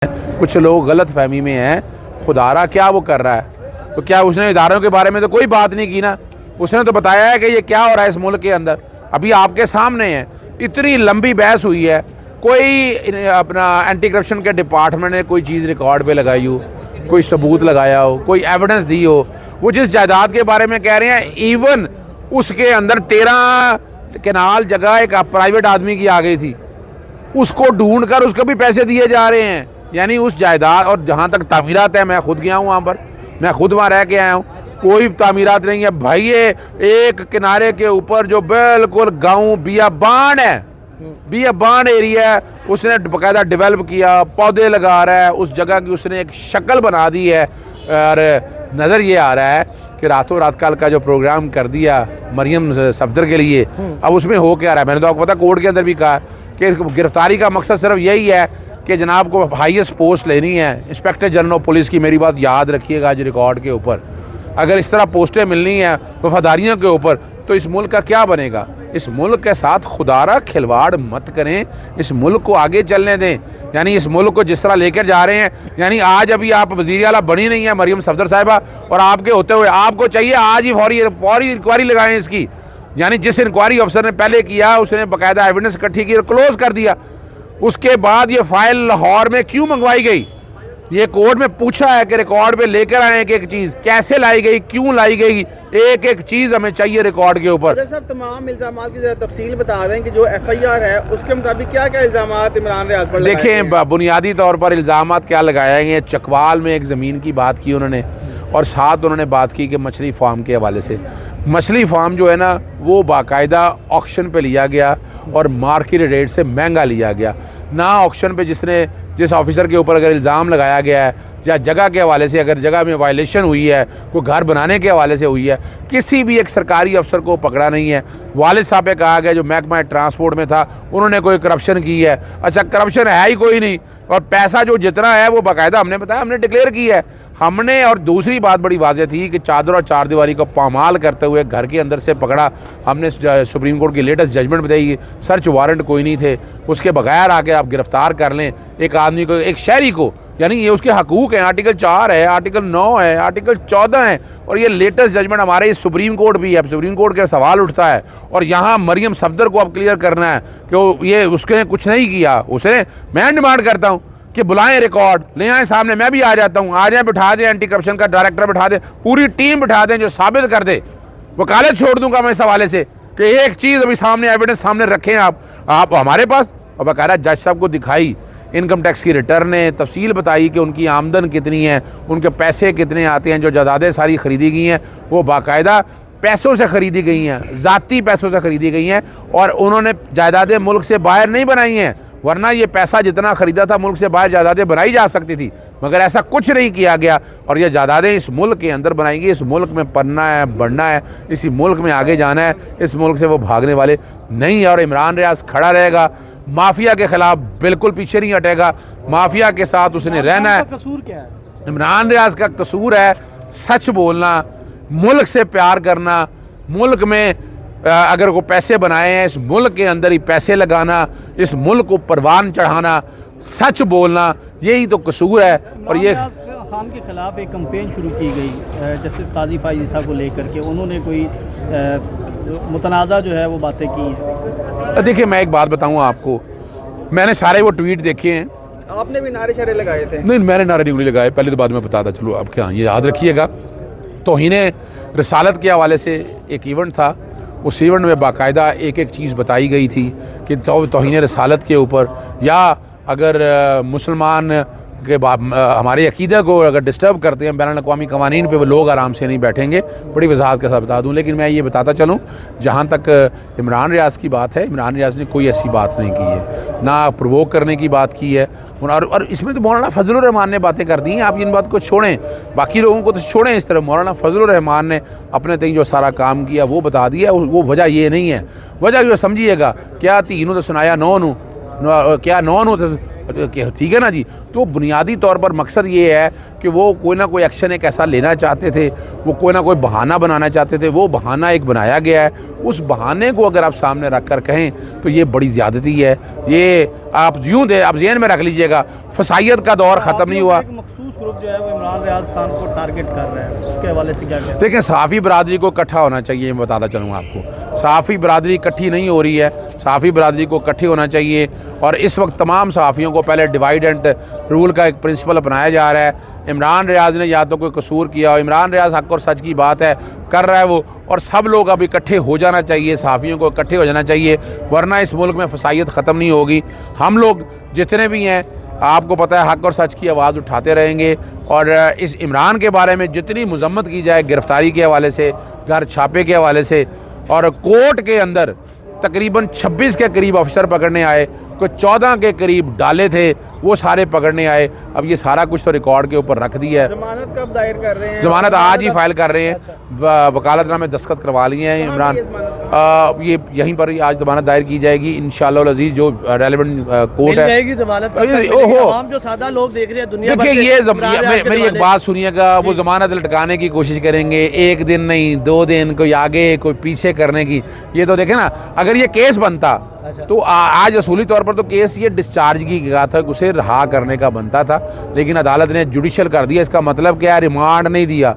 कुछ लोग गलत फहमी में हैं खुदारा क्या वो कर रहा है। तो क्या उसने इदारों के बारे में तो कोई बात नहीं की ना। उसने तो बताया है कि ये क्या हो रहा है इस मुल्क के अंदर, अभी आपके सामने है। इतनी लंबी बहस हुई है, कोई अपना एंटी करप्शन के डिपार्टमेंट ने कोई चीज़ रिकॉर्ड पे लगाई हो, कोई सबूत लगाया हो, कोई एविडेंस दी हो। वो जिस जायदाद के बारे में कह रहे हैं, इवन उसके अंदर 13 केनाल जगह एक प्राइवेट आदमी की आ गई थी, उसको ढूंढ कर उसको भी पैसे दिए जा रहे हैं। यानी उस जायदाद, और जहाँ तक तामीरात है, मैं खुद गया हूँ वहाँ पर, मैं खुद वहाँ रह के आया हूँ, कोई तामीरात नहीं है भाई। ये एक किनारे के ऊपर जो बिल्कुल गाँव बियाबान है, बियाबान एरिया है, उसने बाकायदा डेवलप किया, पौधे लगा रहा है, उस जगह की उसने एक शक्ल बना दी है। और नज़र ये आ रहा है कि रातों रात कल का जो प्रोग्राम कर दिया मरियम सफदर के लिए, अब उसमें हो क्या रहा है। मैंने तो आपको पता कोर्ट के अंदर भी कहा कि गिरफ्तारी का मकसद सिर्फ यही है कि जनाब को हाईएस्ट पोस्ट लेनी है, इंस्पेक्टर जनरल ऑफ पुलिस की। मेरी बात याद रखिएगा आज रिकॉर्ड के ऊपर, अगर इस तरह पोस्टें मिलनी है वफादारियों के ऊपर, तो इस मुल्क का क्या बनेगा। इस मुल्क के साथ खुदारा खिलवाड़ मत करें, इस मुल्क को आगे चलने दें। यानी इस मुल्क को जिस तरह लेकर जा रहे हैं, यानी आज अभी आप वज़ीर आला बनी नहीं है मरियम सफदर साहिबा, और आपके होते हुए आपको चाहिए आज ही फौरी इंक्वायरी लगाएं इसकी। यानी जिस इंक्वायरी अफसर ने पहले किया, उसने बाकायदा एविडेंस इकट्ठी की और क्लोज कर दिया। उसके बाद ये फाइल लाहौर में क्यों मंगवाई गई, ये कोर्ट में पूछा है कि रिकॉर्ड पे लेकर आए एक एक चीज़ कैसे लाई गई, क्यों लाई गई, एक एक चीज़ हमें चाहिए रिकॉर्ड के ऊपर। सर तमाम इल्ज़ामात की जरा तफसील बता दें कि जो FIR है उसके मुताबिक क्या क्या इल्ज़ामात इमरान रियाज पर देखें, बुनियादी तौर पर इल्ज़ामात क्या लगाए गए हैं। चकवाल में एक ज़मीन की बात की उन्होंने, और साथ उन्होंने बात की कि मछली फार्म के हवाले से। मछली फार्म जो है ना, वो बाकायदा ऑक्शन पे लिया गया और मार्केट रेट से महंगा लिया गया ना। ऑक्शन पे जिस ऑफिसर के ऊपर अगर इल्ज़ाम लगाया गया है, या जगह के हवाले से अगर जगह में वायलेशन हुई है, कोई घर बनाने के हवाले से हुई है, किसी भी एक सरकारी अफसर को पकड़ा नहीं है। वालिद साहब पे कहा गया जो महकमा ट्रांसपोर्ट में था, उन्होंने कोई करप्शन की है। अच्छा, करप्शन है ही कोई नहीं, और पैसा जो जितना है वो बाकायदा हमने बताया, हमने डिक्लेयर की है हमने। और दूसरी बात बड़ी वाज़ेह थी कि चादर और चारदीवारी को पामाल करते हुए घर के अंदर से पकड़ा। हमने सुप्रीम कोर्ट की लेटेस्ट जजमेंट बताई, सर्च वारंट कोई नहीं थे, उसके बगैर आके आप गिरफ्तार कर लें एक आदमी को, एक शहरी को। यानी ये उसके हकूक़ हैं, आर्टिकल 4 है, आर्टिकल 9 है, आर्टिकल 14 है, और ये लेटेस्ट जजमेंट हमारे सुप्रीम कोर्ट भी है। सुप्रीम कोर्ट का सवाल उठता है, और यहाँ मरियम सफदर को अब क्लियर करना है कि ये उसके कुछ नहीं किया। उसे मैं डिमांड करता हूँ कि बुलाएं, रिकॉर्ड ले आए सामने, मैं भी आ जाता हूँ, आ जाए, बिठा दें एंटी करप्शन का डायरेक्टर बिठा दें, पूरी टीम बिठा दें जो साबित कर दे। वकालत छोड़ दूंगा मैं इस हवाले से कि एक चीज़ अभी सामने, एविडेंस सामने रखें आप हमारे पास। और बाकायदा जज साहब को दिखाई इनकम टैक्स की रिटर्न है, तफसील बताई कि उनकी आमदन कितनी है, उनके पैसे कितने आते हैं, जो जायदादें सारी ख़रीदी गई हैं वो बाकायदा पैसों से ख़रीदी गई हैं, ज़ाती पैसों से ख़रीदी गई हैं, और उन्होंने जायदादें मुल्क से बाहर नहीं बनाई हैं। वरना ये पैसा जितना ख़रीदा था मुल्क से बाहर जायदादें बनाई जा सकती थी, मगर ऐसा कुछ नहीं किया गया। और ये जायदादें इस मुल्क के अंदर बनाएंगी, इस मुल्क में पढ़ना है, बढ़ना है, इसी मुल्क में आगे जाना है, इस मुल्क से वो भागने वाले नहीं है। और इमरान रियाज खड़ा रहेगा, माफिया के ख़िलाफ़ बिल्कुल पीछे नहीं हटेगा, माफिया के साथ उसने रहना है। कसूर क्या है इमरान रियाज का? कसूर है सच बोलना, मुल्क से प्यार करना, मुल्क में अगर को पैसे बनाए हैं, इस मुल्क के अंदर ही पैसे लगाना, इस मुल्क को परवान चढ़ाना, सच बोलना, यही तो कसूर है। और ये खान के ख़िलाफ़ एक कैंपेन शुरू की गई जस्टिस काजी फायजी साहब को लेकर के, उन्होंने कोई मुतनाज़ा जो है वो बातें की हैं। देखिए, मैं एक बात बताऊँ आपको, मैंने सारे वो ट्वीट देखे हैं। आपने भी नारे शारे लगाए थे? नहीं, मैंने नारे नहीं लगाए, पहले तो बाद में बताता चलो आप क्या, ये याद रखिएगा। तौहीन रिसालत के हवाले से एक इवेंट था, उस इवेंट में बाकायदा एक एक चीज़ बताई गई थी कि तौहीन रिसालत के ऊपर, या अगर मुसलमान के हमारे अकीदे को अगर डिस्टर्ब करते हैं बैनुल अक़वामी क़वानीन पे, वो लोग आराम से नहीं बैठेंगे। बड़ी वजाहत के साथ बता दूं, लेकिन मैं ये बताता चलूं, जहाँ तक इमरान रियाज की बात है, इमरान रियाज ने कोई ऐसी बात नहीं की है, ना प्रोवोक करने की बात की है। और इसमें तो मौलाना फजलुर रहमान ने बातें कर दी हैं, आप इन बात को छोड़ें, बाकी लोगों को तो छोड़ें। इस तरह मौलाना फजलुर रहमान ने अपने तक जो सारा काम किया वो बता दिया। वो वजह ये नहीं है, वजह जो समझिएगा, क्या तीनों तो सुनाया नौ नू, क्या नौ नू ठीक है ना जी। तो बुनियादी तौर पर मकसद ये है कि वो कोई ना कोई एक्शन एक ऐसा लेना चाहते थे, वो कोई ना कोई बहाना बनाना चाहते थे, वो बहाना एक बनाया गया है। उस बहाने को अगर आप सामने रख कर कहें तो ये बड़ी ज़्यादती है। ये आप यूँ दे, आप ज़हन में रख लीजिएगा, फसाइयत का दौर ख़त्म नहीं हुआ। एक मखसूस ग्रुप जो है वो इमरान रियाज खान को टारगेट कर रहा है, उसके हवाले से क्या कहते हैं? देखिए, सहाफ़ी बरादरी को इकट्ठा होना चाहिए। मैं बताता चलूँ आपको, सहाफ़ी बरादरी इकट्ठी नहीं हो रही है। सहाफ़ी बरादरी को इकट्ठी होना चाहिए और इस वक्त तमाम सहाफ़ियों को पहले डिवाइड एंड रूल का एक प्रिंसिपल अपनाया जा रहा है। इमरान रियाज ने या तो कोई कसूर किया हो, इमरान रियाज हक और सच की बात है कर रहा है वो, और सब लोग अब इकट्ठे हो जाना चाहिए, सहाफ़ियों को इकट्ठे हो जाना चाहिए, वरना इस मुल्क में फसाइयत ख़त्म नहीं होगी। हम लोग जितने भी हैं, आपको पता है, हक और सच की आवाज़ उठाते रहेंगे और इस इमरान के बारे में जितनी मजम्मत की जाए, गिरफ़्तारी के हवाले से, घर छापे के हवाले से, और कोर्ट के अंदर तकरीबन 26 के करीब अफसर पकड़ने आए, कोई 14 के करीब डाले थे, वो सारे पकड़ने आए। अब ये सारा कुछ तो रिकॉर्ड के ऊपर रख दिया है। जमानत कब दायर कर रहे हैं? जमानत आज ही फाइल कर रहे हैं, वकालतनामे दस्तखत करवा लिए हैं इमरान। ये यहीं पर ही आज जमानत दायर की जाएगी इंशाअल्लाह अज़ीज़, जो रेलेवेंट कोर्ट है। जमानत ओहो, जो सादा लोग देख रहे हैं दुनिया भर देखिए, से, मेरी एक बात सुनिएगा, वो जमानत लटकाने की कोशिश करेंगे, एक दिन नहीं 2 दिन, कोई आगे कोई पीछे करने की। ये तो देखे ना, अगर ये केस बनता तो आज असूली तौर पर तो केस ये डिस्चार्ज की गया था, उसे रहा करने का बनता था, लेकिन अदालत ने जुडिशल कर दिया। इसका मतलब क्या है? रिमांड नहीं दिया।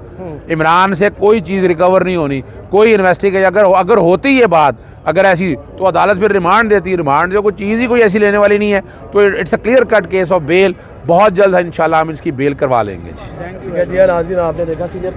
इमरान से कोई चीज़ रिकवर नहीं होनी, कोई इन्वेस्टिगेशन अगर होती ये बात, अगर ऐसी, तो अदालत फिर रिमांड देती। रिमांड जो कोई चीज़ ही कोई ऐसी लेने वाली नहीं है, तो it's a clear cut case of bail. बहुत जल्द इंशाल्लाह हम इसकी बेल करवा लेंगे। Thank you. आपने देखा सीनियर